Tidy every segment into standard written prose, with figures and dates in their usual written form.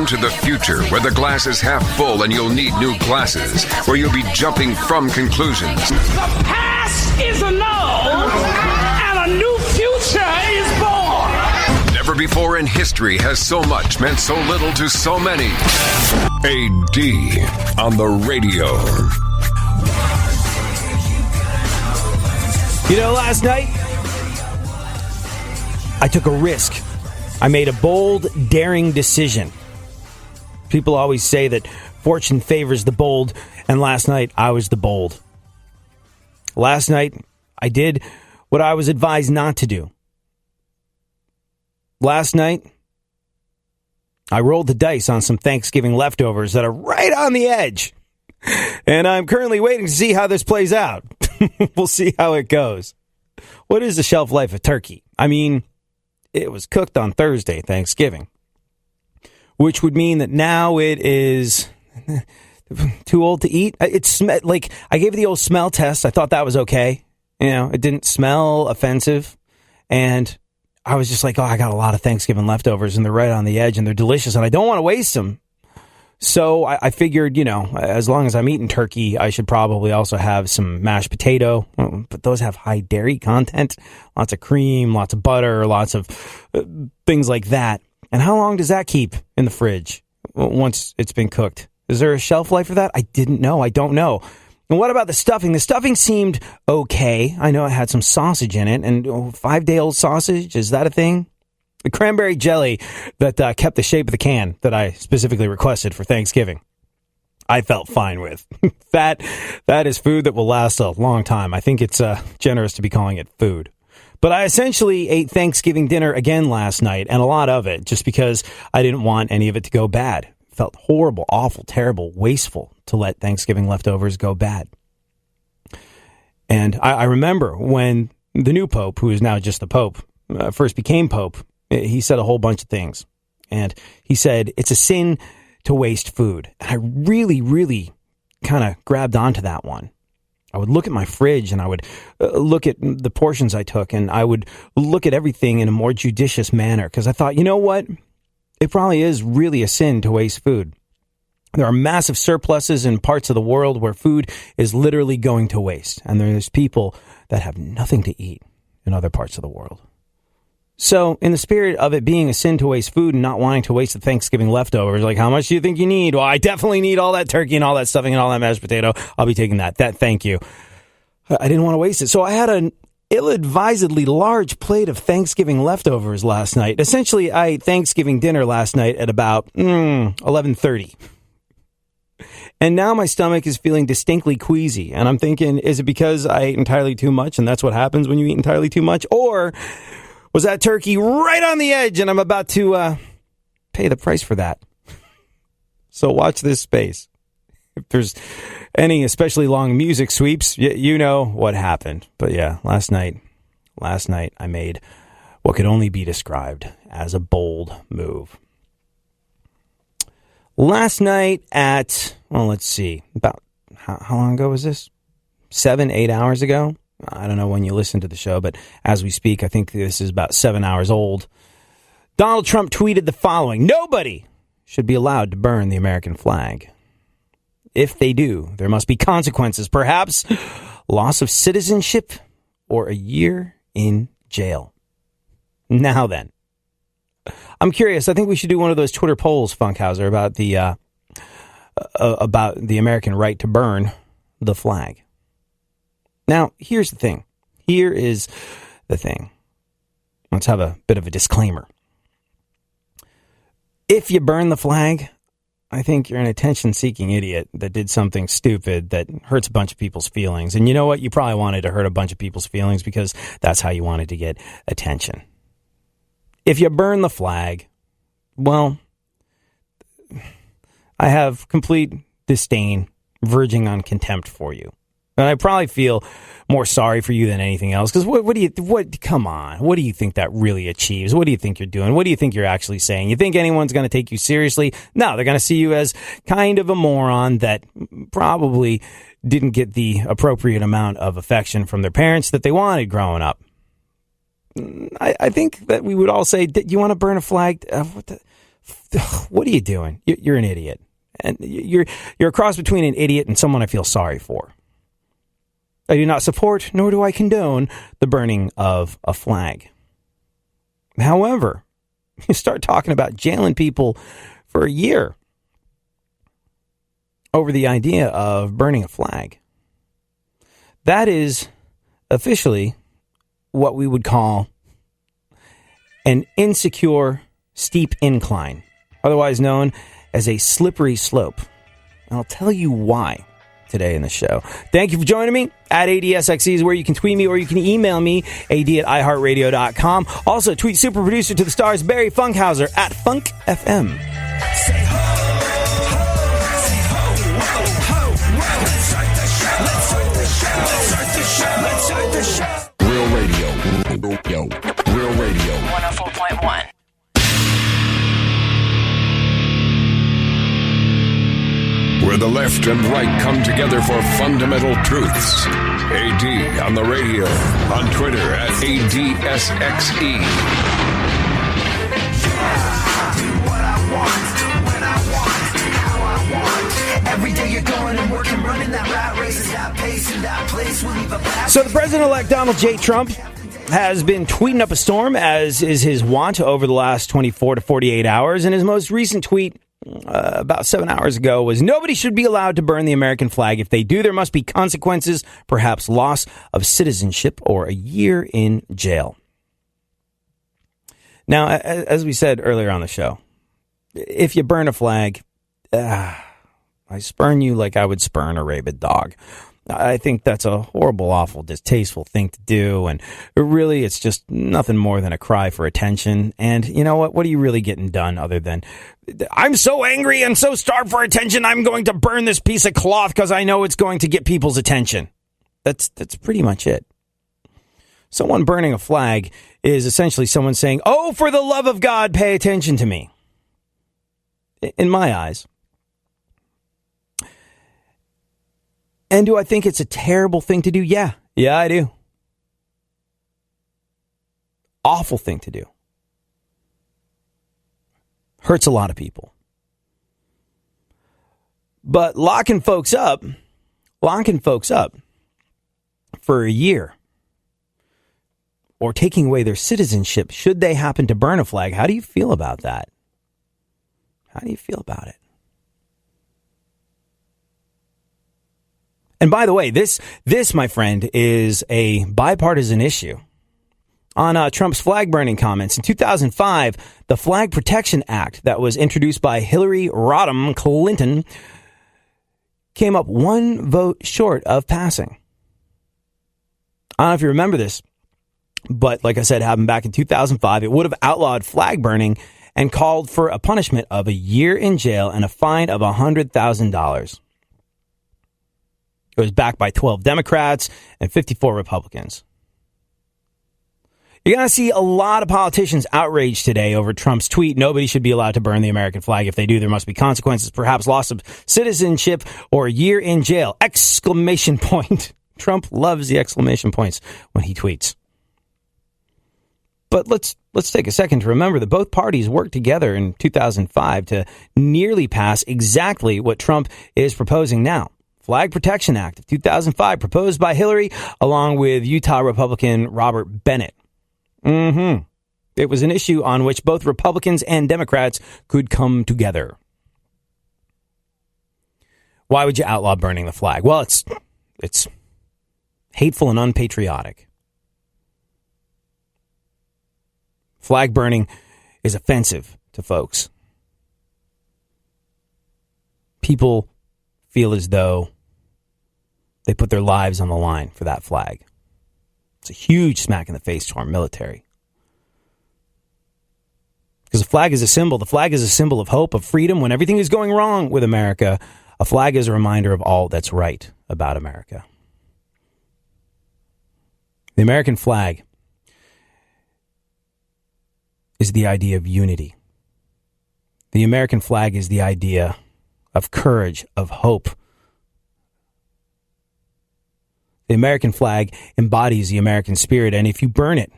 Welcome to the future, where the glass is half full and you'll need new glasses, where you'll be jumping from conclusions. The past is annulled, and a new future is born. Never before in history has so much meant so little to so many. AD on the radio. You know, last night, I took a risk. I made a bold, daring decision. People always say that fortune favors the bold, and last night I was the bold. Last night, I did what I was advised not to do. Last night, I rolled the dice on some Thanksgiving leftovers that are right on the edge. And I'm currently waiting to see how this plays out. We'll see how it goes. What is the shelf life of turkey? I mean, it was cooked on Thursday, Thanksgiving, which would mean that now it is too old to eat. Like, I gave it the old smell test. I thought that was okay. You know, it didn't smell offensive. And I was just like, oh, I got a lot of Thanksgiving leftovers and they're right on the edge and they're delicious and I don't want to waste them. So I figured, you know, as long as I'm eating turkey, I should probably also have some mashed potato. But those have high dairy content, lots of cream, lots of butter, lots of things like that. And how long does that keep in the fridge once it's been cooked? Is there a shelf life for that? I didn't know. I don't know. And what about the stuffing? The stuffing seemed okay. I know it had some sausage in it. And 5-day-old sausage, is that a thing? The cranberry jelly that kept the shape of the can that I specifically requested for Thanksgiving, I felt fine with. That is food that will last a long time. I think it's generous to be calling it food. But I essentially ate Thanksgiving dinner again last night, and a lot of it, just because I didn't want any of it to go bad. It felt horrible, awful, terrible, wasteful to let Thanksgiving leftovers go bad. And I remember when the new Pope, who is now just the Pope, first became Pope, he said a whole bunch of things. And he said, it's a sin to waste food. And I really, really kind of grabbed onto that one. I would look at my fridge and I would look at the portions I took and I would look at everything in a more judicious manner. Because I thought, you know what? It probably is really a sin to waste food. There are massive surpluses in parts of the world where food is literally going to waste. And there's people that have nothing to eat in other parts of the world. So, in the spirit of it being a sin to waste food and not wanting to waste the Thanksgiving leftovers, like, how much do you think you need? Well, I definitely need all that turkey and all that stuffing and all that mashed potato. I'll be taking that. Thank you. I didn't want to waste it. So, I had an ill-advisedly large plate of Thanksgiving leftovers last night. Essentially, I ate Thanksgiving dinner last night at about 11:30. And now my stomach is feeling distinctly queasy. And I'm thinking, is it because I ate entirely too much and that's what happens when you eat entirely too much? Or was that turkey right on the edge and I'm about to pay the price for that? So watch this space. If there's any especially long music sweeps, you know what happened. But yeah, last night I made what could only be described as a bold move. Last night at, well, let's see, about how long ago was this? 7-8 hours ago? I don't know when you listen to the show, but as we speak, I think this is about 7 hours old. Donald Trump tweeted the following: nobody should be allowed to burn the American flag. If they do, there must be consequences, perhaps loss of citizenship or a year in jail. Now then, I'm curious. I think we should do one of those Twitter polls, Funkhouser, about the American right to burn the flag. Now, here's the thing. Here is the thing. Let's have a bit of a disclaimer. If you burn the flag, I think you're an attention-seeking idiot that did something stupid that hurts a bunch of people's feelings. And you know what? You probably wanted to hurt a bunch of people's feelings because that's how you wanted to get attention. If you burn the flag, well, I have complete disdain, verging on contempt for you. And I probably feel more sorry for you than anything else. Because come on. What do you think that really achieves? What do you think you're doing? What do you think you're actually saying? You think anyone's going to take you seriously? No, they're going to see you as kind of a moron that probably didn't get the appropriate amount of affection from their parents that they wanted growing up. I think that we would all say, you want to burn a flag? what are you doing? You're an idiot. And you're a cross between an idiot and someone I feel sorry for. I do not support, nor do I condone, the burning of a flag. However, you start talking about jailing people for a year over the idea of burning a flag. That is officially what we would call an insecure steep incline, otherwise known as a slippery slope. And I'll tell you why today in the show. Thank you for joining me. At ADSXE is where you can tweet me or you can email me, ad@iheartradio.com. Also, tweet super producer to the stars, Barry Funkhouser, at FunkFM. Say ho, ho, say ho, ho, ho. Let's start the show. Let's start the show. Let's start the show. Let's start the show. Real radio. Real radio. 104.1. Where the left and right come together for fundamental truths. AD on the radio, on Twitter at ADSXE. What I want, when I want, how I want. Every day you're going and working, running that rat race, that pace, and that place will leave a path. So the President-elect Donald J. Trump has been tweeting up a storm, as is his wont, over the last 24 to 48 hours. And his most recent tweet about 7 hours ago was, nobody should be allowed to burn the American flag. If they do, there must be consequences, perhaps loss of citizenship or a year in jail. Now, as we said earlier on the show, if you burn a flag, I spurn you like I would spurn a rabid dog. I think that's a horrible, awful, distasteful thing to do. And really, it's just nothing more than a cry for attention. And you know what? What are you really getting done other than, I'm so angry and so starved for attention, I'm going to burn this piece of cloth because I know it's going to get people's attention. That's pretty much it. Someone burning a flag is essentially someone saying, oh, for the love of God, pay attention to me. In my eyes. And do I think it's a terrible thing to do? Yeah, I do. Awful thing to do. Hurts a lot of people. But locking folks up for a year, or taking away their citizenship should they happen to burn a flag, how do you feel about that? How do you feel about it? And by the way, this, my friend, is a bipartisan issue. On Trump's flag burning comments in 2005, the Flag Protection Act that was introduced by Hillary Rodham Clinton came up one vote short of passing. I don't know if you remember this, but like I said, happened back in 2005. It would have outlawed flag burning and called for a punishment of a year in jail and a fine of $100,000. It was backed by 12 Democrats and 54 Republicans. You're going to see a lot of politicians outraged today over Trump's tweet. Nobody should be allowed to burn the American flag. If they do, there must be consequences, perhaps loss of citizenship or a year in jail. Exclamation point. Trump loves the exclamation points when he tweets. But let's take a second to remember that both parties worked together in 2005 to nearly pass exactly what Trump is proposing now. Flag Protection Act of 2005, proposed by Hillary, along with Utah Republican Robert Bennett. It was an issue on which both Republicans and Democrats could come together. Why would you outlaw burning the flag? Well, it's hateful and unpatriotic. Flag burning is offensive to folks. People feel as though they put their lives on the line for that flag. It's a huge smack in the face to our military. Because the flag is a symbol. The flag is a symbol of hope, of freedom. When everything is going wrong with America, a flag is a reminder of all that's right about America. The American flag is the idea of unity. The American flag is the idea of courage, of hope. The American flag embodies the American spirit, and if you burn it,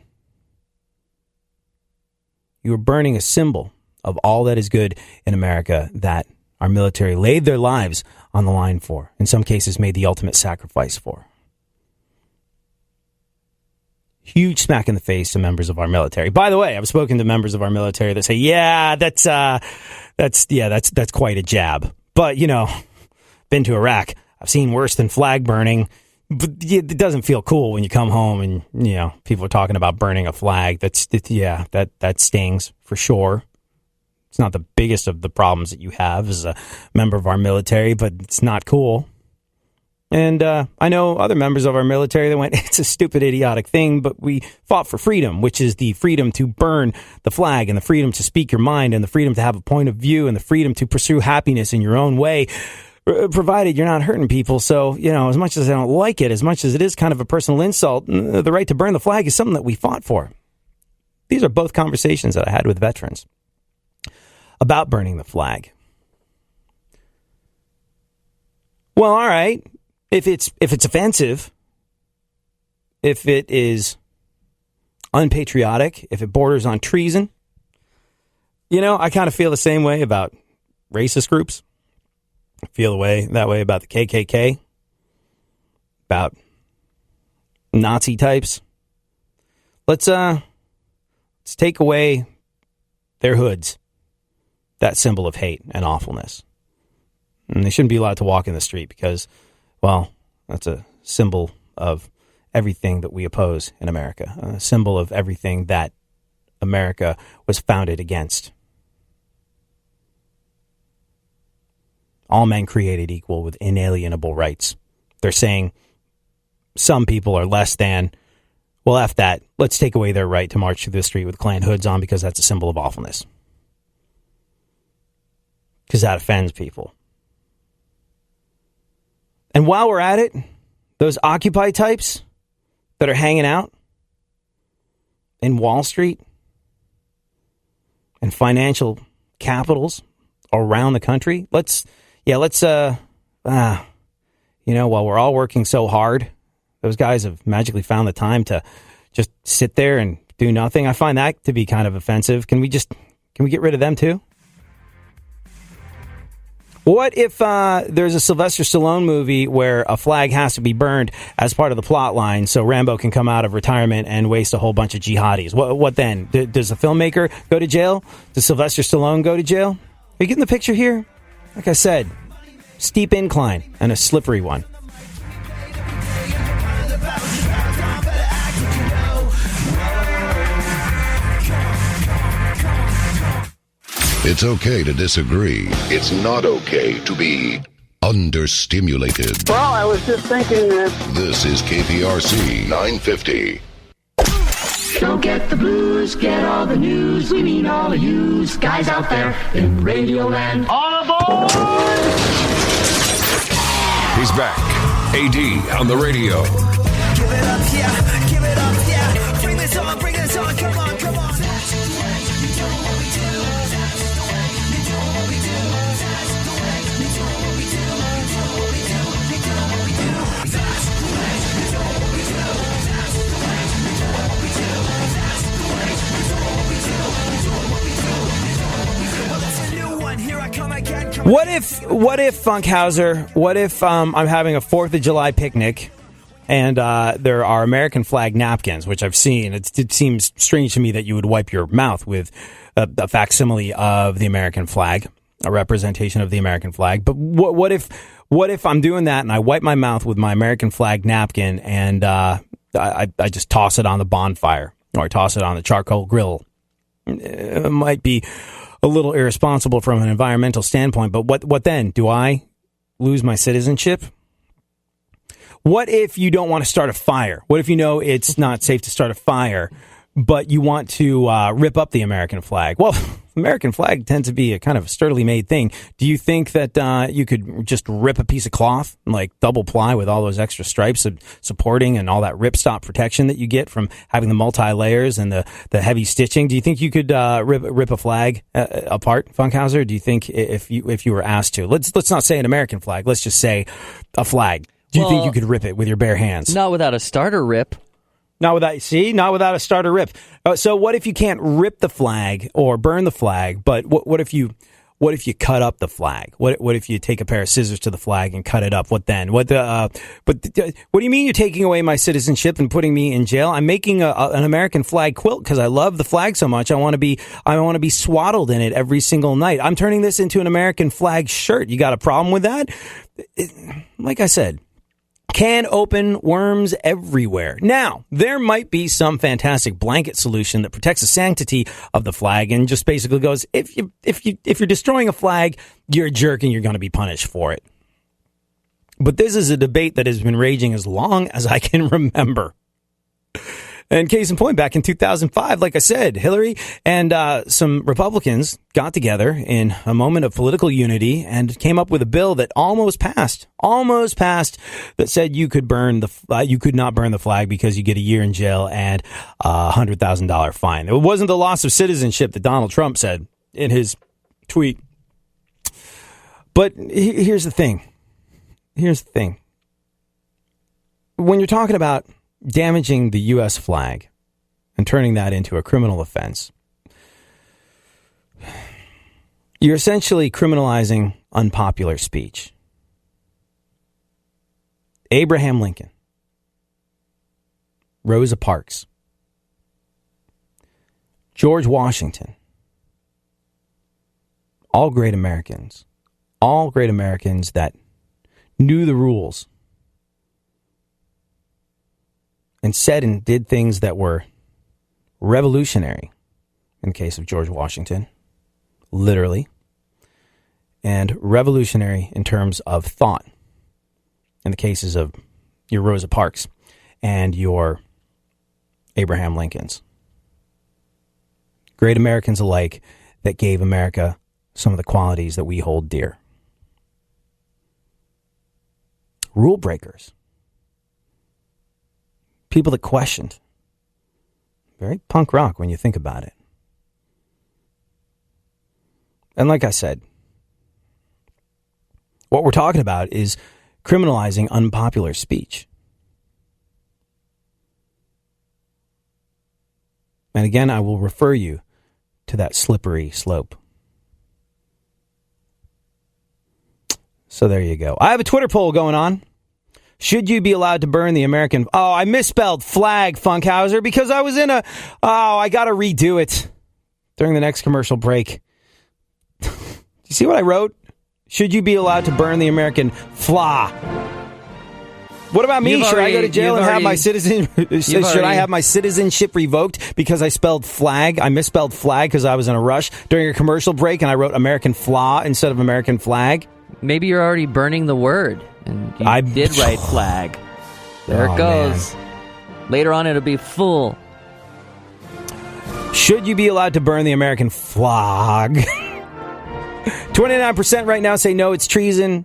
you are burning a symbol of all that is good in America that our military laid their lives on the line for, in some cases made the ultimate sacrifice for. Huge smack in the face to members of our military. By the way, I've spoken to members of our military that say, yeah, that's quite a jab. But, been to Iraq. I've seen worse than flag burning. But it doesn't feel cool when you come home and, people are talking about burning a flag. That stings for sure. It's not the biggest of the problems that you have as a member of our military, but it's not cool. And I know other members of our military that went, it's a stupid, idiotic thing, but we fought for freedom, which is the freedom to burn the flag and the freedom to speak your mind and the freedom to have a point of view and the freedom to pursue happiness in your own way, provided you're not hurting people. So, as much as I don't like it, as much as it is kind of a personal insult, the right to burn the flag is something that we fought for. These are both conversations that I had with veterans about burning the flag. Well, all right. If it's offensive, if it is unpatriotic, if it borders on treason, I kind of feel the same way about racist groups. I feel that way about the KKK, about Nazi types. Let's take away their hoods, that symbol of hate and awfulness. And they shouldn't be allowed to walk in the street because, well, that's a symbol of everything that we oppose in America, a symbol of everything that America was founded against. All men created equal with inalienable rights. They're saying some people are less than. Well, F that. Let's take away their right to march through the street with Klan hoods on because that's a symbol of awfulness. Because that offends people. And while we're at it, those Occupy types that are hanging out in Wall Street and financial capitals around the country, while we're all working so hard, those guys have magically found the time to just sit there and do nothing. I find that to be kind of offensive. Can we get rid of them too? What if there's a Sylvester Stallone movie where a flag has to be burned as part of the plot line so Rambo can come out of retirement and waste a whole bunch of jihadis? What then? Does the filmmaker go to jail? Does Sylvester Stallone go to jail? Are you getting the picture here? Like I said, steep incline and a slippery one. It's okay to disagree. It's not okay to be understimulated. Well, I was just thinking that... This is KPRC 950. Don't get the blues, get all the news. We mean all of you guys out there in Radio Land. All aboard! He's back. AD on the radio. Give it up, yeah. Give it up, yeah. Bring this on, come on, come on. What if Funkhouser, what if I'm having a 4th of July picnic and there are American flag napkins, which I've seen. It seems strange to me that you would wipe your mouth with a facsimile of the American flag, a representation of the American flag. But what if I'm doing that and I wipe my mouth with my American flag napkin and I just toss it on the bonfire or I toss it on the charcoal grill? It might be a little irresponsible from an environmental standpoint, but what then? Do I lose my citizenship? What if you don't want to start a fire? What if you know it's not safe to start a fire, but you want to rip up the American flag? Well, American flag tends to be a kind of sturdily made thing. Do you think that you could just rip a piece of cloth, like double ply with all those extra stripes of supporting and all that ripstop protection that you get from having the multi-layers and the heavy stitching? Do you think you could rip a flag apart, Funkhouser? Do you think if you were asked to? Let's not say an American flag. Let's just say a flag. Do you think you could rip it with your bare hands? Not without a starter rip. Not without a starter rip. So what if you can't rip the flag or burn the flag? But what if you cut up the flag? What if you take a pair of scissors to the flag and cut it up? What then? What do you mean you're taking away my citizenship and putting me in jail? I'm making an American flag quilt because I love the flag so much. I want to be swaddled in it every single night. I'm turning this into an American flag shirt. You got a problem with that? Like I said, can open worms everywhere. Now, there might be some fantastic blanket solution that protects the sanctity of the flag and just basically goes, if you're destroying a flag, you're a jerk and you're going to be punished for it. But this is a debate that has been raging as long as I can remember. And case in point, back in 2005, like I said, Hillary and some Republicans got together in a moment of political unity and came up with a bill that almost passed, that said you could not burn the flag because you get a year in jail and a $100,000 fine. It wasn't the loss of citizenship that Donald Trump said in his tweet. But here's the thing. When you're talking about damaging the U.S. flag and turning that into a criminal offense, you're essentially criminalizing unpopular speech. Abraham Lincoln, Rosa Parks, George Washington, all great Americans that knew the rules and said and did things that were revolutionary, in the case of George Washington, literally, and revolutionary in terms of thought, in the cases of your Rosa Parks and your Abraham Lincolns. Great Americans alike that gave America some of the qualities that we hold dear. Rule breakers. People that questioned. Very punk rock when you think about it. And like I said, what we're talking about is criminalizing unpopular speech. And again, I will refer you to that slippery slope. So there you go. I have a Twitter poll going on. Should you be allowed to burn the American... Oh, I misspelled flag, funkhouser, because I was in a... Oh, I got to redo it during the next commercial break. You see what I wrote? Should you be allowed to burn the American flag? What about me? Should I go to jail and have my I have my citizenship revoked because I spelled flag? I misspelled flag because I was in a rush during a commercial break and I wrote American flag instead of American flag. Maybe you're already burning the word and you did write flag. There it goes. Man. Later on it'll be full. Should you be allowed to burn the American flag? 29% right now say no, it's treason.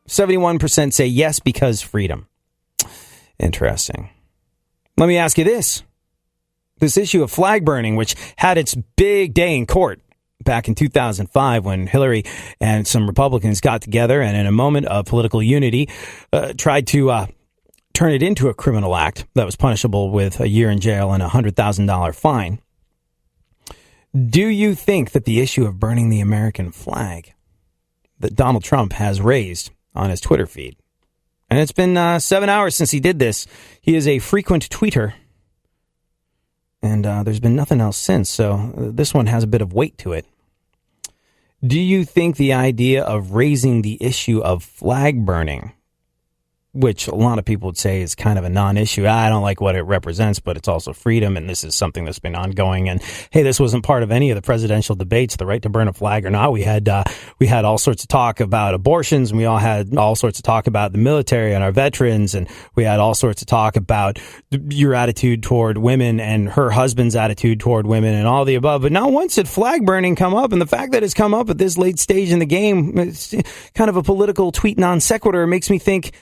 71% say yes because freedom. Interesting. Let me ask you this. This issue of flag burning, which had its big day in court back in 2005 when Hillary and some Republicans got together and in a moment of political unity tried to turn it into a criminal act that was punishable with a year in jail and a $100,000 fine. Do you think that the issue of burning the American flag that Donald Trump has raised on his Twitter feed, and it's been 7 hours since he did this, he is a frequent tweeter, and there's been nothing else since, so this one has a bit of weight to it. Do you think the idea of raising the issue of flag burning, which a lot of people would say is kind of a non-issue. I don't like what it represents, but it's also freedom, and this is something that's been ongoing. And hey, this wasn't part of any of the presidential debates, the right to burn a flag or not. We had all sorts of talk about abortions, and we all had all sorts of talk about the military and our veterans, and we had all sorts of talk about your attitude toward women and her husband's attitude toward women and all the above. But not once did flag burning come up, and the fact that it's come up at this late stage in the game, it's kind of a political tweet non sequitur, makes me think,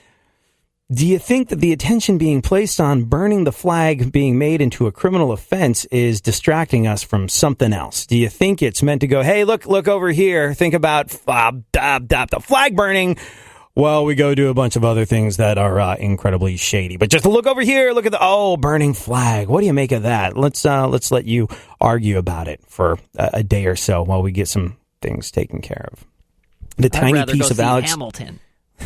do you think that the attention being placed on burning the flag being made into a criminal offense is distracting us from something else? Do you think it's meant to go, hey, look over here, think about the flag burning, well, we go do a bunch of other things that are incredibly shady. But just look over here, look at the burning flag. What do you make of that? Let's let you argue about it for a day or so while we get some things taken care of. The tiny piece of Alex Hamilton.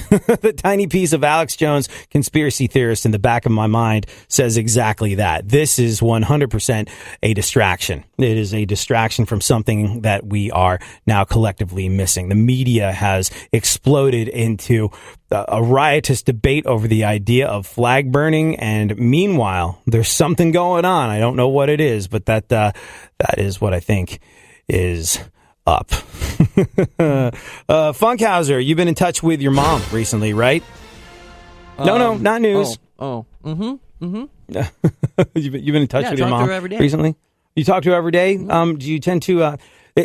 The tiny piece of Alex Jones, conspiracy theorist in the back of my mind, says exactly that. This is 100% a distraction. It is a distraction from something that we are now collectively missing. The media has exploded into a riotous debate over the idea of flag burning, and meanwhile, there's something going on. I don't know what it is, but that is what I think is up. Funkhouser, you've been in touch with your mom recently, right? No, not news. You've been in touch with your mom recently? You talk to her every day? Mm-hmm. Do you tend to...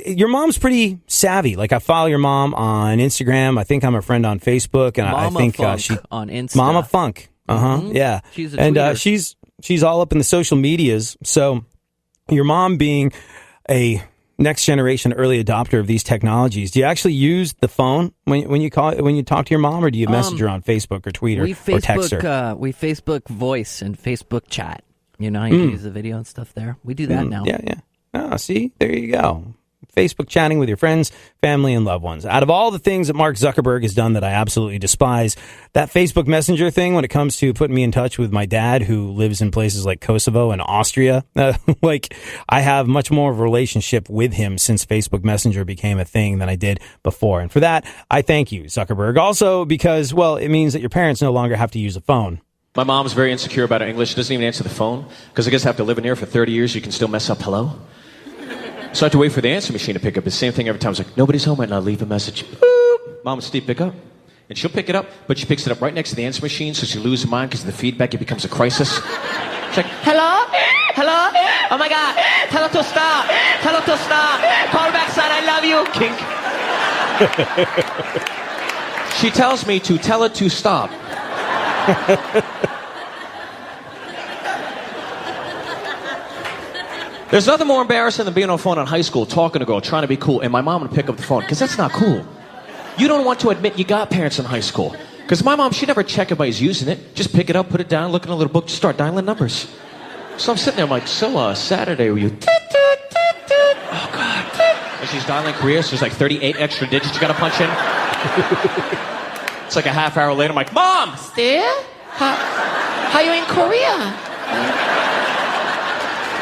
your mom's pretty savvy. Like, I follow your mom on Instagram. I think I'm a friend on Facebook. And Mama I think Funk she... on Insta. Mama Funk. Mm-hmm. Yeah. She's a tweeter. She's all up in the social medias. So your mom being a next generation early adopter of these technologies, do you actually use the phone when you talk to your mom, or do you message her on Facebook or tweet her or text her? We Facebook voice and Facebook chat. You know how you use the video and stuff there? We do that now. Yeah. Oh, see? There you go. Facebook chatting with your friends, family, and loved ones. Out of all the things that Mark Zuckerberg has done that I absolutely despise, that Facebook Messenger thing, when it comes to putting me in touch with my dad, who lives in places like Kosovo and Austria, I have much more of a relationship with him since Facebook Messenger became a thing than I did before. And for that, I thank you, Zuckerberg. Also because, well, it means that your parents no longer have to use a phone. My mom's very insecure about her English. She doesn't even answer the phone because I guess after living here for 30 years, you can still mess up hello. So I have to wait for the answer machine to pick up. The same thing every time. It's like, nobody's home right now. Leave a message. Boop. Mom and Steve pick up. And she'll pick it up, but she picks it up right next to the answer machine, so she loses her mind because of the feedback. It becomes a crisis. She's like, hello? Hello? Oh, my God. Tell her to stop. Tell her to stop. Call her back, son. I love you. Kink. She tells me to tell her to stop. There's nothing more embarrassing than being on the phone in high school, talking to a girl, trying to be cool, and my mom would pick up the phone, because that's not cool. You don't want to admit you got parents in high school. Because my mom, she never checked if I was using it. Just pick it up, put it down, look in a little book, just start dialing numbers. So I'm sitting there, I'm like, so Saturday, were you... Oh, God. And she's dialing Korea, so there's like 38 extra digits you got to punch in. It's like a half hour later, I'm like, Mom! Still? How you in Korea?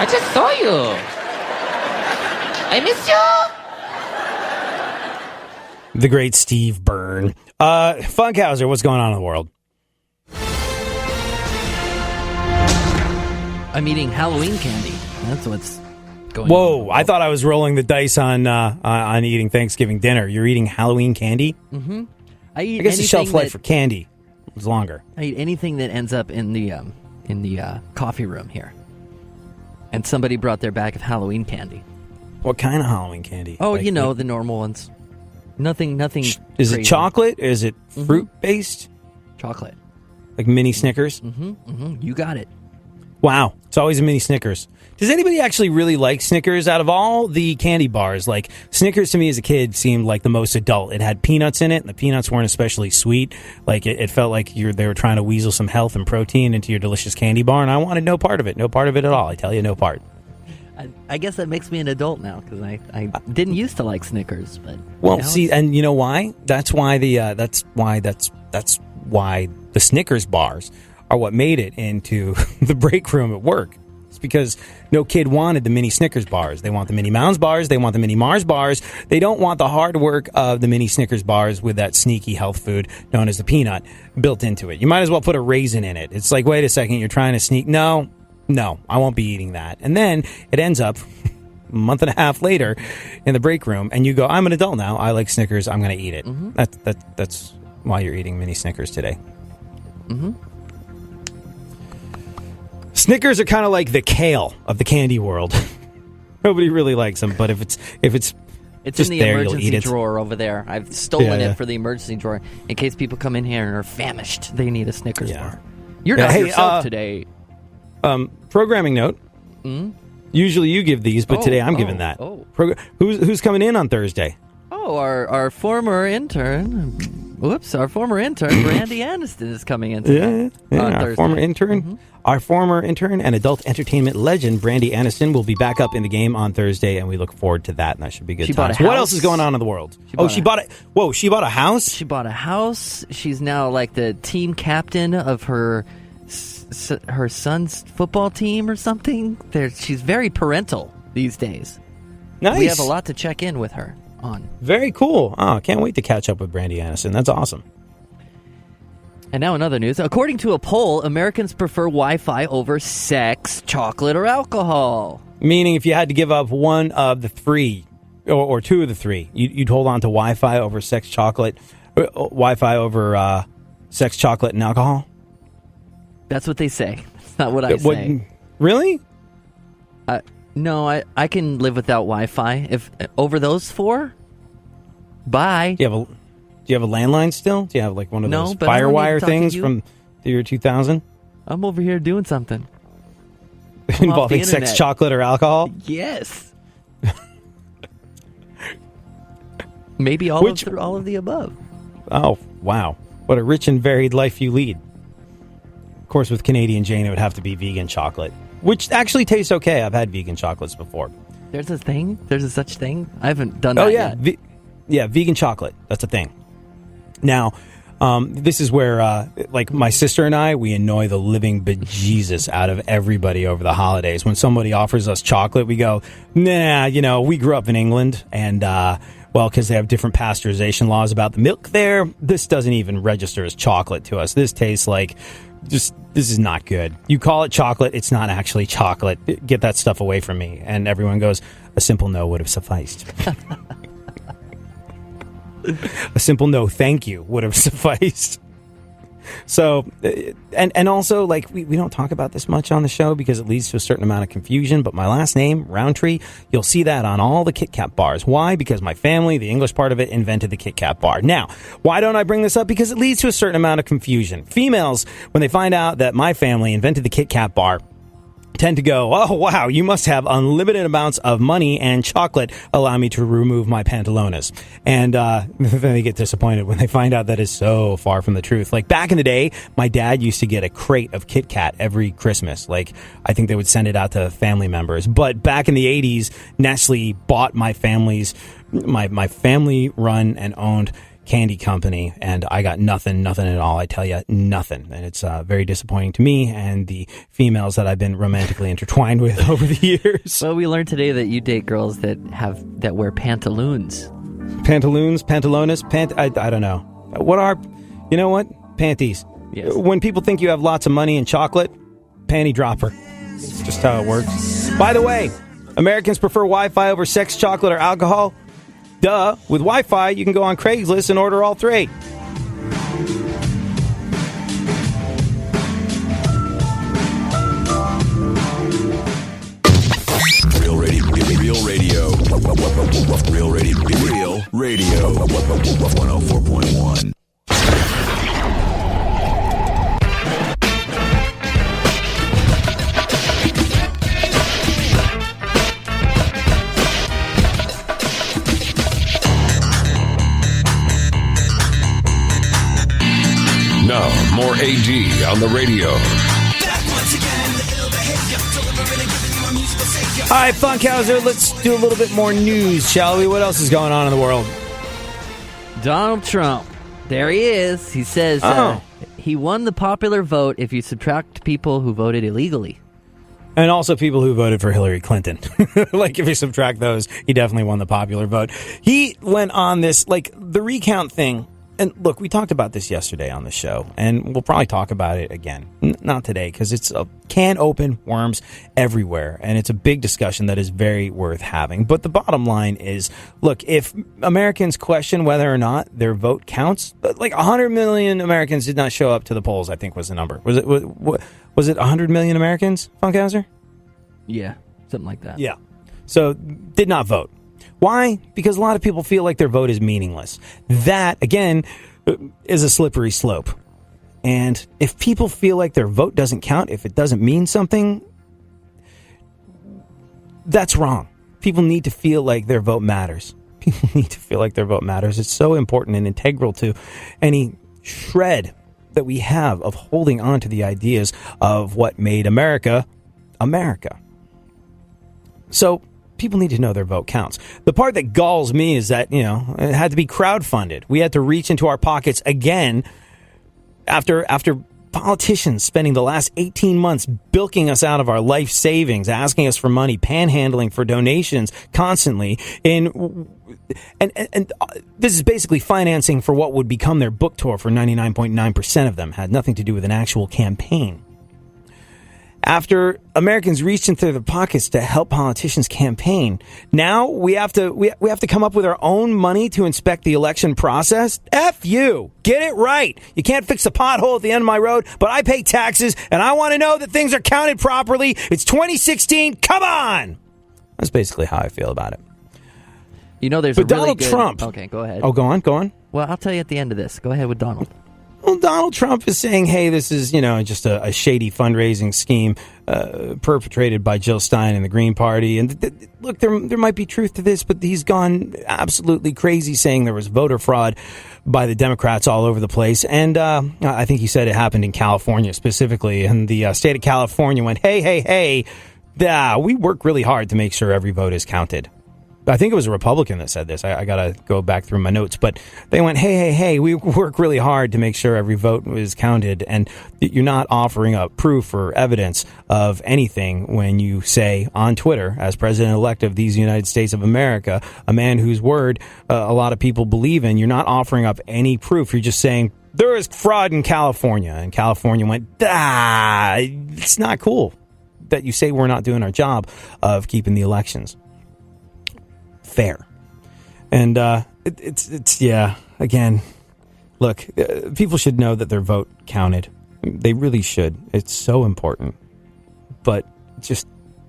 I just saw you. I miss you. The great Steve Byrne. Funkhouser, what's going on in the world? I'm eating Halloween candy. That's what's going on. Whoa, I thought I was rolling the dice on eating Thanksgiving dinner. You're eating Halloween candy? Mm-hmm. I guess the shelf life for candy is longer. I eat anything that ends up in the coffee room here. And somebody brought their bag of Halloween candy. What kind of Halloween candy? Oh, like, the normal ones. Nothing. Is crazy. it chocolate? Is it fruit-based? Chocolate. Like mini Snickers? You got it. Wow. It's always a mini Snickers. Does anybody actually really like Snickers? Out of all the candy bars, like Snickers to me as a kid seemed like the most adult. It had peanuts in it, and the peanuts weren't especially sweet. Like it felt like they were trying to weasel some health and protein into your delicious candy bar, and I wanted no part of it. No part of it at all. I tell you, no part. I guess that makes me an adult now, because I didn't used to like Snickers, but see, and you know why? That's why that's why the Snickers bars are what made it into the break room at work. It's because no kid wanted the mini Snickers bars. They want the mini Mounds bars. They want the mini Mars bars. They don't want the hard work of the mini Snickers bars with that sneaky health food known as the peanut built into it. You might as well put a raisin in it. It's like, wait a second, you're trying to sneak. No, I won't be eating that. And then it ends up a month and a half later in the break room, and you go, I'm an adult now. I like Snickers. I'm going to eat it. That's why you're eating mini Snickers today. Mm-hmm. Snickers are kind of like the kale of the candy world. Nobody really likes them, but if it's just in the there, emergency drawer over there. I've stolen it for the emergency drawer in case people come in here and are famished. They need a Snickers bar. You're not yourself today. Programming note. Usually you give these, but today I'm giving that. Who's coming in on Thursday? Our former intern, Whoops, our former intern, Brandy Aniston, is coming in today. On our Thursday. former intern. Our former intern and adult entertainment legend, Brandy Aniston, will be back up in the game on Thursday, and we look forward to that, and that should be good times. What else is going on in the world? She bought a house? She bought a house. She's now like the team captain of her son's football team or something. She's very parental these days. Nice. We have a lot to check in with her on. Very cool. Oh, can't wait to catch up with Brandy Aniston. That's awesome. And now in other news, according to a poll, Americans prefer Wi-Fi over sex, chocolate, or alcohol. Meaning if you had to give up one of the three, or two of the three, you'd hold on to Wi-Fi over sex, chocolate, Wi-Fi over sex, chocolate, and alcohol? That's what they say. That's not what I say. Really? No, I can live without Wi-Fi. If over those four, bye. Do you have a landline still? Do you have like one of those but I don't need Firewire to talk to things you. from the year 2000? I'm over here doing something. Involving sex, chocolate, or alcohol? Yes. Maybe all of the above. Oh, wow. What a rich and varied life you lead. Of course, with Canadian Jane, it would have to be vegan chocolate, which actually tastes okay. I've had vegan chocolates before. There's a thing? There's a such thing? I haven't done that yet. Vegan chocolate. That's a thing. Now, this is where, like, my sister and I, we annoy the living bejesus out of everybody over the holidays. When somebody offers us chocolate, we go, nah, we grew up in England, and, because they have different pasteurization laws about the milk there, this doesn't even register as chocolate to us. This tastes like, this is not good. You call it chocolate, it's not actually chocolate. Get that stuff away from me. And everyone goes, a simple no would have sufficed. A simple no thank you would have sufficed. So, and also, like, we don't talk about this much on the show because it leads to a certain amount of confusion, but my last name, Roundtree, you'll see that on all the Kit Kat bars. Why? Because my family, the English part of it, invented the Kit Kat bar. Now, why don't I bring this up? Because it leads to a certain amount of confusion. Females, when they find out that my family invented the Kit Kat bar, tend to go, oh, wow, you must have unlimited amounts of money and chocolate. Allow me to remove my pantalones. And then they get disappointed when they find out that is so far from the truth. Like, back in the day, my dad used to get a crate of Kit Kat every Christmas. Like, I think they would send it out to family members. But back in the 80s, Nestle bought my family-run and owned candy company, and I got nothing at all. I tell you, nothing. And it's very disappointing to me and the females that I've been romantically intertwined with over the years. Well, we learned today that you date girls that wear pantaloons. Pantaloons, pantalones, I don't know. You know what? Panties. Yes. When people think you have lots of money and chocolate, panty dropper. It's just how it works. By the way, Americans prefer Wi-Fi over sex, chocolate, or alcohol. Duh. With Wi-Fi, you can go on Craigslist and order all three. Real radio. Real radio. Real radio. Real radio. 104.1. Now, more AD on the radio. All right, funkhouser, let's do a little bit more news, shall we? What else is going on in the world? Donald Trump. There he is. He says he won the popular vote if you subtract people who voted illegally. And also people who voted for Hillary Clinton. Like, if you subtract those, he definitely won the popular vote. He went on this, like, the recount thing. And look, we talked about this yesterday on the show, and we'll probably talk about it again. Not today, because it's a can open worms everywhere, and it's a big discussion that is very worth having. But the bottom line is, look, if Americans question whether or not their vote counts, like 100 million Americans did not show up to the polls, I think was the number. Was it 100 million Americans, Funkhouser? Yeah, something like that. Yeah. So, did not vote. Why? Because a lot of people feel like their vote is meaningless. That, again, is a slippery slope. And if people feel like their vote doesn't count, if it doesn't mean something, that's wrong. People need to feel like their vote matters. People need to feel like their vote matters. It's so important and integral to any shred that we have of holding on to the ideas of what made America, America. So people need to know their vote counts. The part that galls me is that, it had to be crowdfunded. We had to reach into our pockets again after politicians spending the last 18 months bilking us out of our life savings, asking us for money, panhandling for donations constantly. And this is basically financing for what would become their book tour for 99.9% of them. Had nothing to do with an actual campaign. After Americans reached into their pockets to help politicians campaign, now we have to come up with our own money to inspect the election process. F you. Get it right. You can't fix the pothole at the end of my road, but I pay taxes and I want to know that things are counted properly. It's 2016. Come on. That's basically how I feel about it. There's but a really Donald good... Trump. Okay, go ahead. Oh, go on. Well, I'll tell you at the end of this. Go ahead with Donald. Well, Donald Trump is saying, hey, this is, just a shady fundraising scheme perpetrated by Jill Stein and the Green Party. And look, there might be truth to this, but he's gone absolutely crazy saying there was voter fraud by the Democrats all over the place. And I think he said it happened in California specifically. And the state of California went, hey, we work really hard to make sure every vote is counted. I think it was a Republican that said this. I got to go back through my notes. But they went, hey, we work really hard to make sure every vote is counted. And you're not offering up proof or evidence of anything when you say on Twitter, as president-elect of these United States of America, a man whose word a lot of people believe in, you're not offering up any proof. You're just saying, there is fraud in California. And California went, it's not cool that you say we're not doing our job of keeping the elections fair. And it's again, look, people should know that their vote counted. They really should. It's so important. But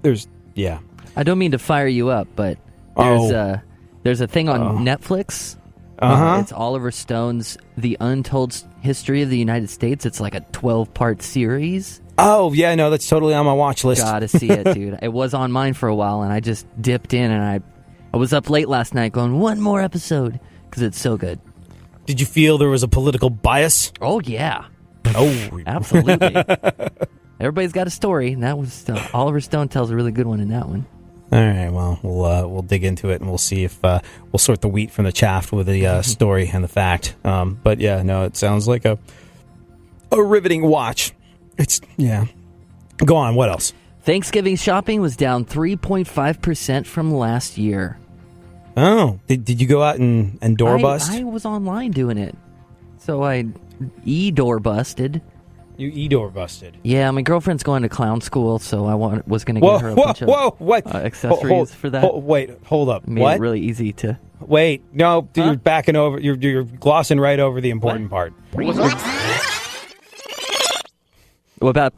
I don't mean to fire you up, but there's a thing on Netflix. It's Oliver Stone's The Untold History of the United States. It's like a 12-part series. Oh, yeah, no, that's totally on my watch list. Gotta see it, dude. It was on mine for a while, and I just dipped in, and I was up late last night going, one more episode, because it's so good. Did you feel there was a political bias? Oh, yeah. Oh, absolutely. Everybody's got a story, and that was Oliver Stone tells a really good one in that one. All right, well, we'll dig into it, and we'll see if we'll sort the wheat from the chaff with the story and the fact. But yeah, no, it sounds like a riveting watch. Go on, what else? Thanksgiving shopping was down 3.5% from last year. Oh, did you go out and door bust? I was online doing it. So I door busted. You door busted? Yeah, my girlfriend's going to clown school, so I was going to get her a bunch of accessories for that. Hold up. Made it really easy to... Wait, no, you're backing over. You're glossing right over the important part. What about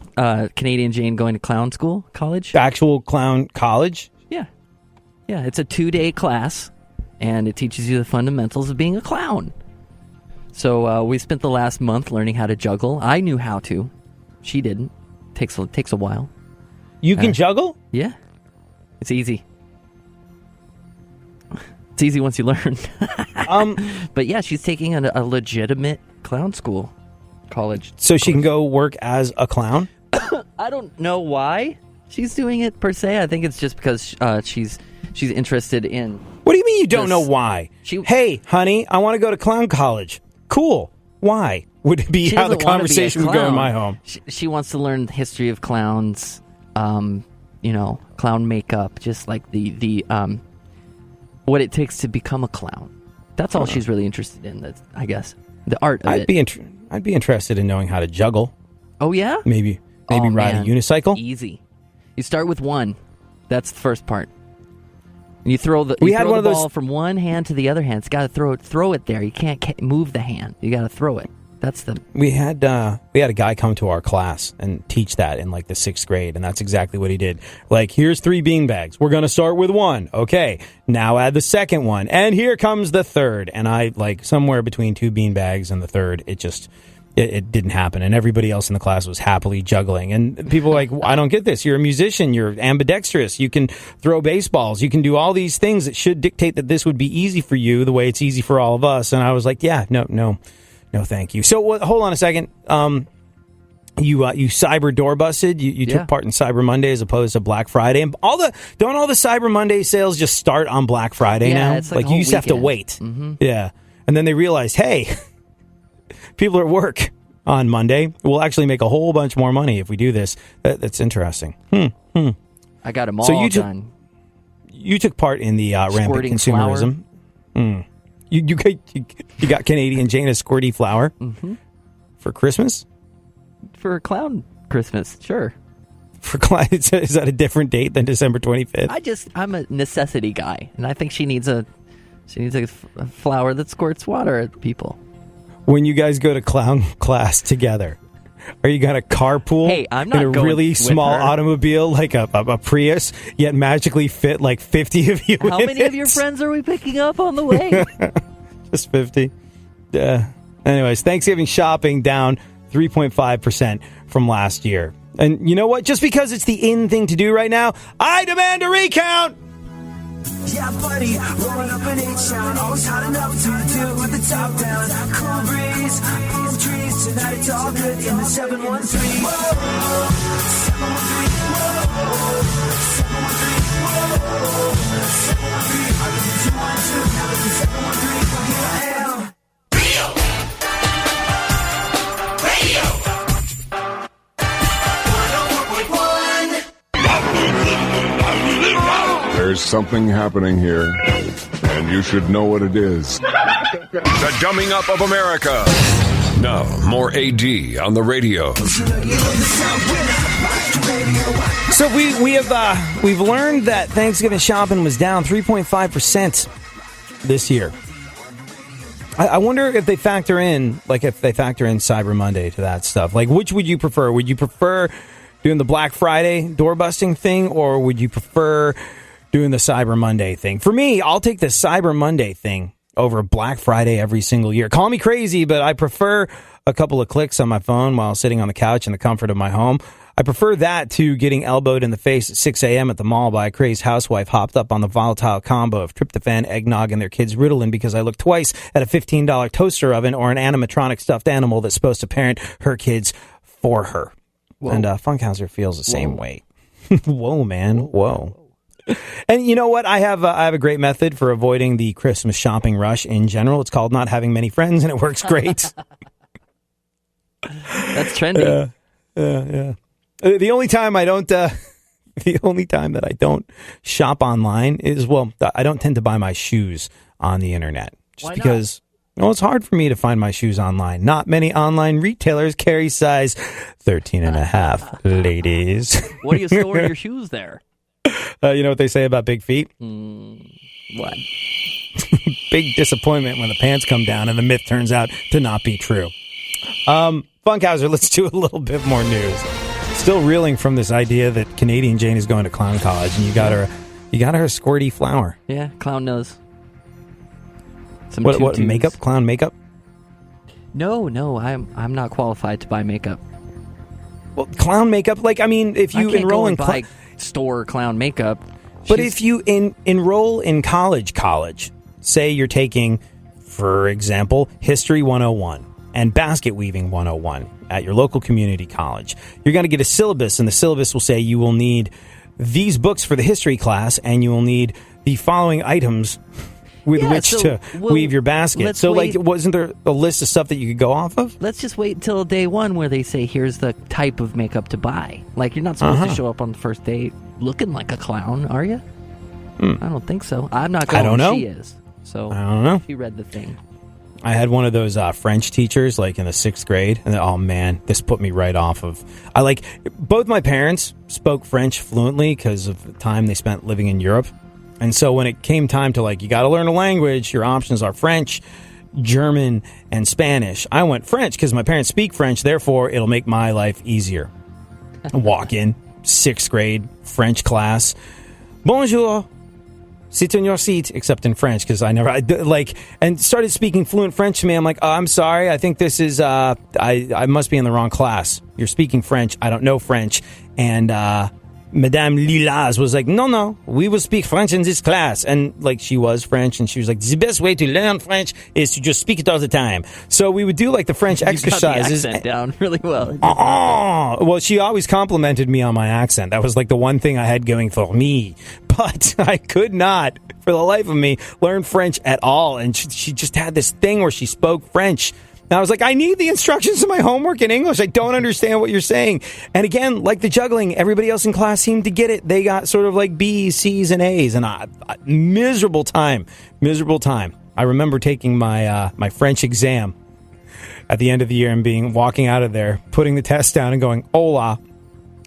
Canadian Jane going to clown school, college? Actual clown college? Yeah. Yeah, it's a 2-day class, and it teaches you the fundamentals of being a clown. So we spent the last month learning how to juggle. I knew how to. She didn't. Takes a while. You can juggle? Yeah. It's easy. It's easy once you learn. But yeah, she's taking a legitimate clown school. College. So she can go work as a clown? I don't know why she's doing it per se. I think it's just because she's interested in... What do you mean you don't know why? Hey, honey, I want to go to clown college. Cool. Why? Would it be how the conversation would go in my home? She wants to learn the history of clowns, clown makeup, just like the what it takes to become a clown. That's all she's really interested in, I guess. The art of it. I'd be interested in knowing how to juggle. Oh, yeah? Maybe ride a unicycle. Easy. You start with one. That's the first part. And you throw the ball from one hand to the other hand. It's got to throw it there. You can't move the hand. You got to throw it. That's the... We had a guy come to our class and teach that in like the 6th grade, and that's exactly what he did. Like, here's 3 beanbags. We're going to start with 1. Okay, now add the second one, and here comes the third. And I, like, somewhere between 2 beanbags and the third, it didn't happen, and everybody else in the class was happily juggling. And people were like, I don't get this. You're a musician. You're ambidextrous. You can throw baseballs. You can do all these things that should dictate that this would be easy for you the way it's easy for all of us. And I was like, yeah, no, thank you. So hold on a second. You cyber door busted. You took part in Cyber Monday as opposed to Black Friday. And don't all the Cyber Monday sales just start on Black Friday now? It's like you used to have to wait. Mm-hmm. Yeah. And then they realized, hey, people are at work on Monday. We'll actually make a whole bunch more money if we do this. That's interesting. I got them all done. You took part in the rampant Squirting consumerism. You got Canadian Jane a squirty flower for Christmas? For clown Christmas, sure. For clown, is that a different date than December 25th? I'm a necessity guy, and I think she needs a flower that squirts water at people. When you guys go to clown class together, are you got a carpool? Hey, I'm not in a going really with small her. automobile, like a Prius, yet magically fit like 50 of you. How many of your friends are we picking up on the way? Just 50. Anyways, Thanksgiving shopping down 3.5% from last year. And you know what? Just because it's the in thing to do right now, I demand a recount. Yeah, buddy, rolling up an H-town, always hot enough to do with the top down. Cool breeze, palm trees, tonight it's all good in the 713. Whoa, 713, whoa, 713, whoa, 713. I was in 212, now it's in 713. Here I am. There's something happening here, and you should know what it is. The Dumbing Up of America. Now, more AD on the radio. So we've learned that Thanksgiving shopping was down 3.5% this year. I wonder if they factor in Cyber Monday to that stuff. Like, which would you prefer? Would you prefer doing the Black Friday door busting thing, or would you prefer doing the Cyber Monday thing? For me, I'll take the Cyber Monday thing over Black Friday every single year. Call me crazy, but I prefer a couple of clicks on my phone while sitting on the couch in the comfort of my home. I prefer that to getting elbowed in the face at 6 a.m. at the mall by a crazed housewife hopped up on the volatile combo of tryptophan, eggnog, and their kids' Ritalin because I looked twice at a $15 toaster oven or an animatronic stuffed animal that's supposed to parent her kids for her. Whoa. And Funkhouser feels the same way. Whoa, man. Whoa. And you know what? I have a great method for avoiding the Christmas shopping rush in general. It's called not having many friends, and it works great. That's trendy. Yeah. The only time that I don't shop online is, I don't tend to buy my shoes on the internet. Just because it's hard for me to find my shoes online. Not many online retailers carry size 13 and a half, ladies. What do you store your shoes there? You know what they say about big feet? What? Big disappointment when the pants come down and the myth turns out to not be true. Funkhouser, let's do a little bit more news. Still reeling from this idea that Canadian Jane is going to clown college, and you got her a squirty flower. Yeah, clown nose. What makeup? Clown makeup? No, I'm not qualified to buy makeup. Well, clown makeup, if you enroll in store clown makeup, but if you enroll in college, say you're taking, for example, History 101 and Basket Weaving 101 at your local community college, you're going to get a syllabus, and the syllabus will say you will need these books for the history class, and you will need the following items with to weave your basket. So, wasn't there a list of stuff that you could go off of? Let's just wait until day one where they say, here's the type of makeup to buy. Like, you're not supposed to show up on the first date looking like a clown, are you? I don't think so. I'm not going. I don't know. She is. So, I don't know. She read the thing. I had one of those French teachers, in the 6th grade, and oh man, this put me right off of. Both my parents spoke French fluently because of the time they spent living in Europe, and so when it came time to you got to learn a language, your options are French, German, and Spanish. I went French because my parents speak French, therefore it'll make my life easier. Walk in 6th grade French class. Bonjour. sit on your seat, except in French, because I and started speaking fluent French to me. I'm like, I'm sorry, I think this is, I must be in the wrong class. You're speaking French, I don't know French. And Madame Lilas was like, no, we will speak French in this class. And like, she was French, and she was like, the best way to learn French is to just speak it all the time. So we would do like the French exercises. You got the accent down really well. Well, she always complimented me on my accent. That was like the one thing I had going for me. But I could not, for the life of me, learn French at all. And she just had this thing where she spoke French. And I was like, I need the instructions in my homework in English. I don't understand what you're saying. And again, like the juggling, everybody else in class seemed to get it. They got sort of like B's, C's, and A's. And miserable time. I remember taking my my French exam at the end of the year and walking out of there, putting the test down and going, hola.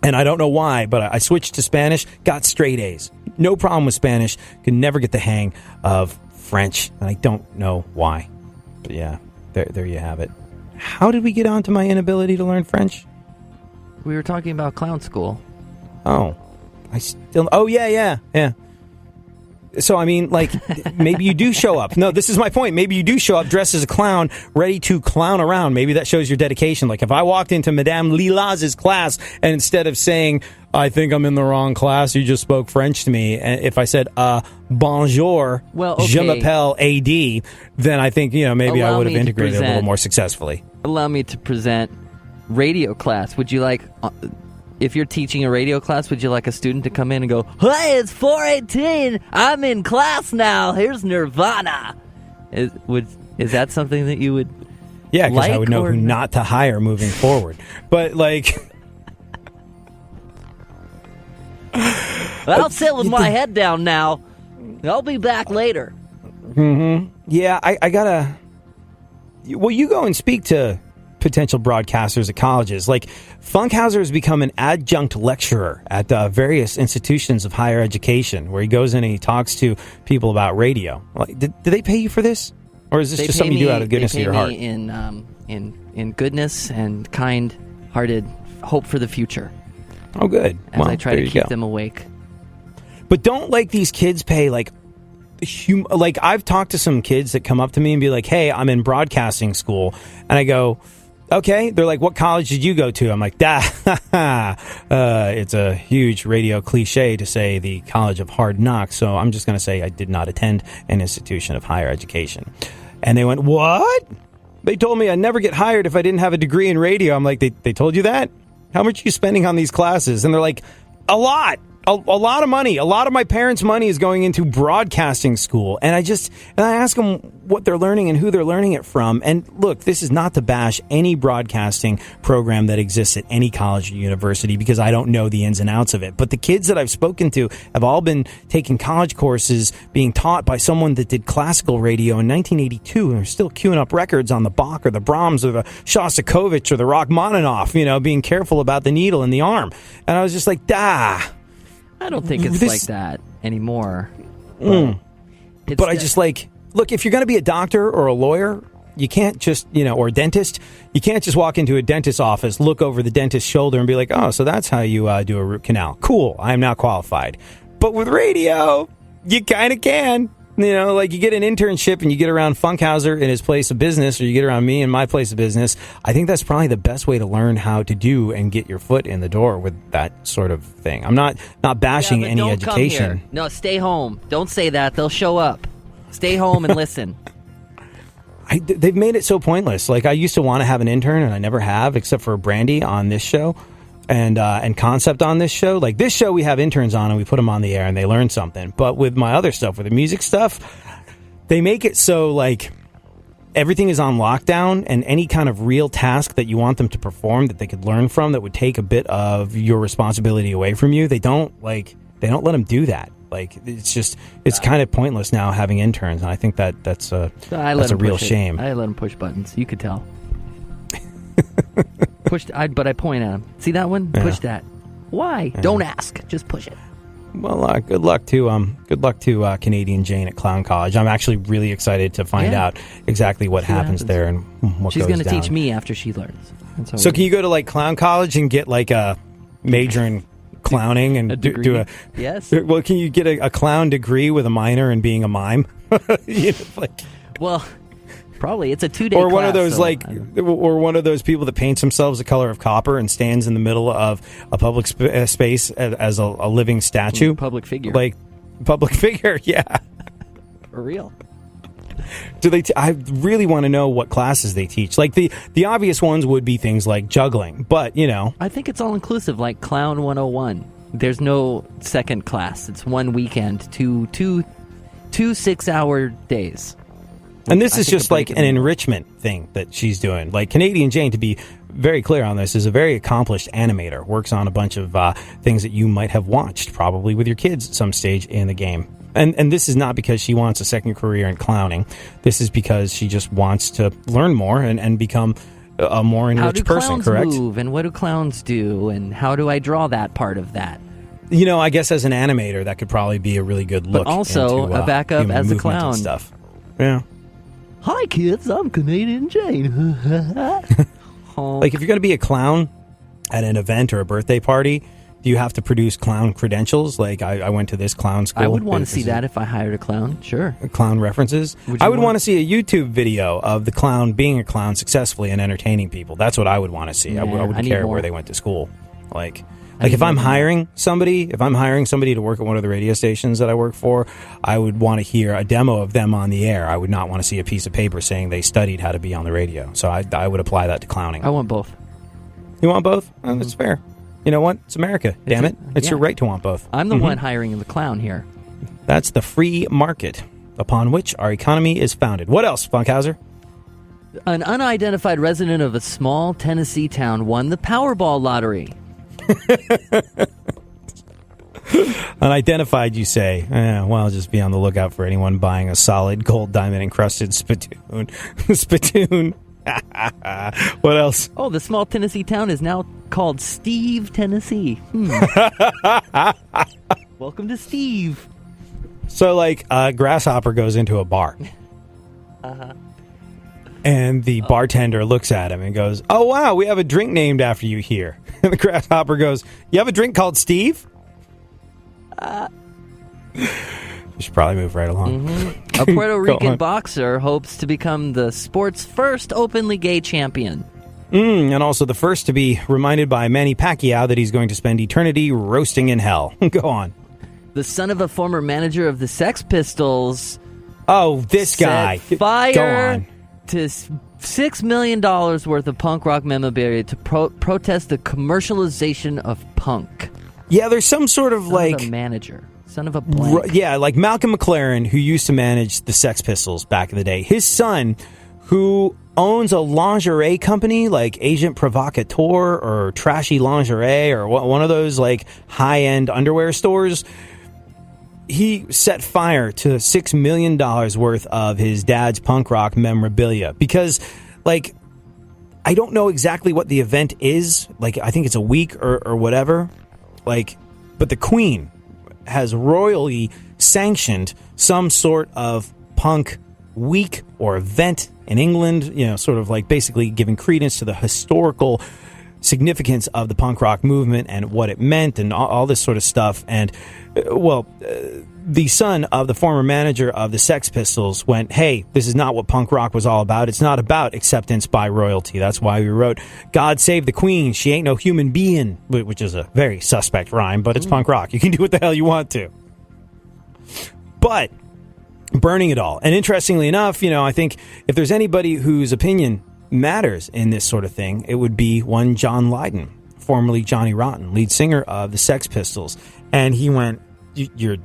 And I don't know why, but I switched to Spanish, got straight A's. No problem with Spanish. Could never get the hang of French. And I don't know why. But yeah. There you have it. How did we get on to my inability to learn French? We were talking about clown school. Oh. Yeah. So, I mean, like, maybe you do show up. No, this is my point. Maybe you do show up dressed as a clown, ready to clown around. Maybe that shows your dedication. Like, if I walked into Madame Lilas' class, and instead of saying, I think I'm in the wrong class, you just spoke French to me, and if I said, bonjour, je m'appelle AD, then I think, maybe I would have integrated a little more successfully. Allow me to present radio class. Would you like... If you're teaching a radio class, would you like a student to come in and go, hey, it's 4:18, I'm in class now, here's Nirvana? Is that something that you would Yeah, because I would know who not to hire moving forward. But, like... I'll sit with my head down now. I'll be back later. Mm-hmm. Yeah, I gotta... Well, you go and speak to potential broadcasters at colleges. Like, Funkhouser has become an adjunct lecturer at various institutions of higher education, where he goes in and he talks to people about radio. Like, do they pay you for this, or is this just something you do out of goodness of your heart? In goodness and kind-hearted hope for the future. Oh, good. As I try to keep them awake. But don't these kids pay I've talked to some kids that come up to me and be like, "Hey, I'm in broadcasting school," and I go, okay. They're like, what college did you go to? I'm like, it's a huge radio cliche to say the College of Hard Knocks, so I'm just going to say I did not attend an institution of higher education. And they went, what? They told me I'd never get hired if I didn't have a degree in radio. I'm like, they told you that? How much are you spending on these classes? And they're like, a lot. A lot of money. A lot of my parents' money is going into broadcasting school. And I ask them what they're learning and who they're learning it from. And look, this is not to bash any broadcasting program that exists at any college or university, because I don't know the ins and outs of it. But the kids that I've spoken to have all been taking college courses being taught by someone that did classical radio in 1982 and are still queuing up records on the Bach or the Brahms or the Shostakovich or the Rachmaninoff, being careful about the needle in the arm. And I was just like, I don't think it's like that anymore. But I just look, if you're going to be a doctor or a lawyer, you can't just, or a dentist, you can't just walk into a dentist's office, look over the dentist's shoulder and be like, oh, so that's how you do a root canal. Cool, I am now qualified. But with radio, you kind of can. You get an internship and you get around Funkhouser in his place of business, or you get around me in my place of business. I think that's probably the best way to learn how to do and get your foot in the door with that sort of thing. I'm not bashing any education. Come here. No, stay home. Don't say that. They'll show up. Stay home and listen. They've made it so pointless. Like, I used to want to have an intern, and I never have, except for Brandy on this show. And Concept on this show. Like, this show we have interns on and we put them on the air and they learn something. But with my other stuff, with the music stuff, they make it so everything is on lockdown, and any kind of real task that you want them to perform that they could learn from that would take a bit of your responsibility away from you, they don't let them do that. It's kind of pointless now having interns, and I think that's a real shame. I let them push buttons. You could tell. But I point at him. See that one? Yeah. Push that. Why? Yeah. Don't ask. Just push it. Well, good luck to Canadian Jane at Clown College. I'm actually really excited to find out exactly what happens there and what she's goes down. She's going to teach me after she learns. So can you go to Clown College and get a major in clowning and do a yes. Well, can you get a clown degree with a minor in being a mime? Well, probably it's a 2-day or class, one of those or one of those people that paints themselves the color of copper and stands in the middle of a public space as a living statue. Public figure. Like public figure, yeah. For real. Do they? I really want to know what classes they teach. Like the obvious ones would be things like juggling, but I think it's all inclusive, like Clown 101. There's no second class. It's one weekend, two 6-hour days. And this is just like an enrichment thing that she's doing. Like Canadian Jane, to be very clear on this, is a very accomplished animator. Works on a bunch of things that you might have watched probably with your kids at some stage in the game. And this is not because she wants a second career in clowning. This is because she just wants to learn more and become a more enriched person, correct? How do clowns move, and what do clowns do, and how do I draw that part of that? I guess as an animator, that could probably be a really good look. But also into, a backup as a clown. And stuff. Yeah. Hi, kids. I'm Canadian Jane. Like, if you're going to be a clown at an event or a birthday party, do you have to produce clown credentials? Like, I went to this clown school. I would want to see that if I hired a clown. Sure. Clown references. I would want to see a YouTube video of the clown being a clown successfully and entertaining people. That's what I would want to see. I wouldn't care where they went to school. Like if I'm hiring somebody to work at one of the radio stations that I work for, I would want to hear a demo of them on the air. I would not want to see a piece of paper saying they studied how to be on the radio. So I would apply that to clowning. I want both. You want both? Oh, that's fair. You know what? It's America. Damn it. It's your right to want both. I'm the one hiring the clown here. That's the free market upon which our economy is founded. What else, Funkhouser? An unidentified resident of a small Tennessee town won the Powerball lottery. Unidentified, you say? Well, just be on the lookout for anyone buying a solid gold diamond encrusted spittoon. Spittoon. What else? Oh, the small Tennessee town is now called Steve, Tennessee. Welcome to Steve. So, like, Grasshopper goes into a bar. And the bartender looks at him and goes, "Oh, wow, we have a drink named after you here." And the Grasshopper goes, "You have a drink called Steve?" You should probably move right along. Mm-hmm. A Puerto Rican boxer hopes to become the sport's first openly gay champion. And also the first to be reminded by Manny Pacquiao that he's going to spend eternity roasting in hell. Go on. The son of a former manager of the Sex Pistols. Oh, this guy. Fire Go on. to $6 million worth of punk rock memorabilia to protest the commercialization of punk. Yeah, there's some sort of Son of a manager. Son of a blank. Yeah, like Malcolm McLaren, who used to manage the Sex Pistols back in the day. His son, who owns a lingerie company like Agent Provocateur or Trashy Lingerie or one of those like high-end underwear stores, he set fire to $6 million worth of his dad's punk rock memorabilia because, like, I don't know exactly what the event is. Like, I think it's a week or whatever. Like, but the Queen has royally sanctioned some sort of punk week or event in England, sort of like basically giving credence to the historical significance of the punk rock movement and what it meant and all this sort of stuff. And, the son of the former manager of the Sex Pistols went, "Hey, this is not what punk rock was all about. It's not about acceptance by royalty." That's why we wrote, "God save the Queen. She ain't no human being," which is a very suspect rhyme, but it's punk rock. You can do what the hell you want to. But burning it all. And interestingly enough, I think if there's anybody whose opinion matters in this sort of thing, it would be one John Lydon, formerly Johnny Rotten, lead singer of the Sex Pistols. And he went, you're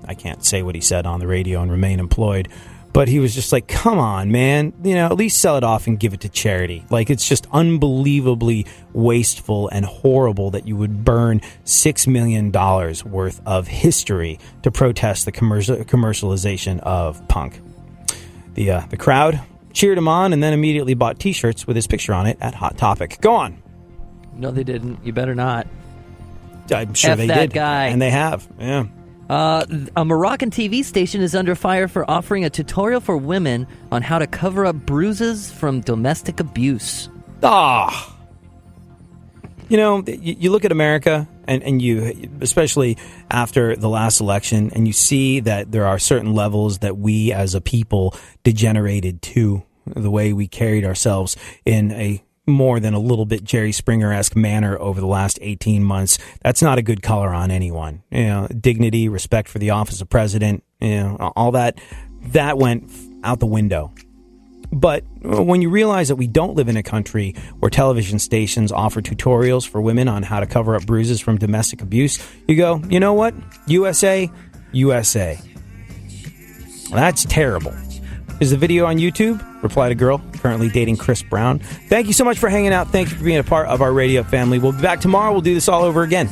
I can't say what he said on the radio and remain employed, but he was just like, come on, man, at least sell it off and give it to charity. Like, it's just unbelievably wasteful and horrible that you would burn $6 million worth of history to protest the commercialization of punk. The crowd cheered him on and then immediately bought T-shirts with his picture on it at Hot Topic. Go on. No, they didn't. You better not. I'm sure they that did. Guy. And they have. Yeah. A Moroccan TV station is under fire for offering a tutorial for women on how to cover up bruises from domestic abuse. You know, you look at America, and you, especially after the last election, and you see that there are certain levels that we as a people degenerated to, the way we carried ourselves in a more than a little bit Jerry Springer-esque manner over the last 18 months. That's not a good color on anyone. You know, dignity, respect for the office of president, you know, all that went out the window. But when you realize that we don't live in a country where television stations offer tutorials for women on how to cover up bruises from domestic abuse, you go, you know what? USA. That's terrible. Is the video on YouTube? Replied a girl currently dating Chris Brown. Thank you so much for hanging out. Thank you for being a part of our radio family. We'll be back tomorrow. We'll do this all over again.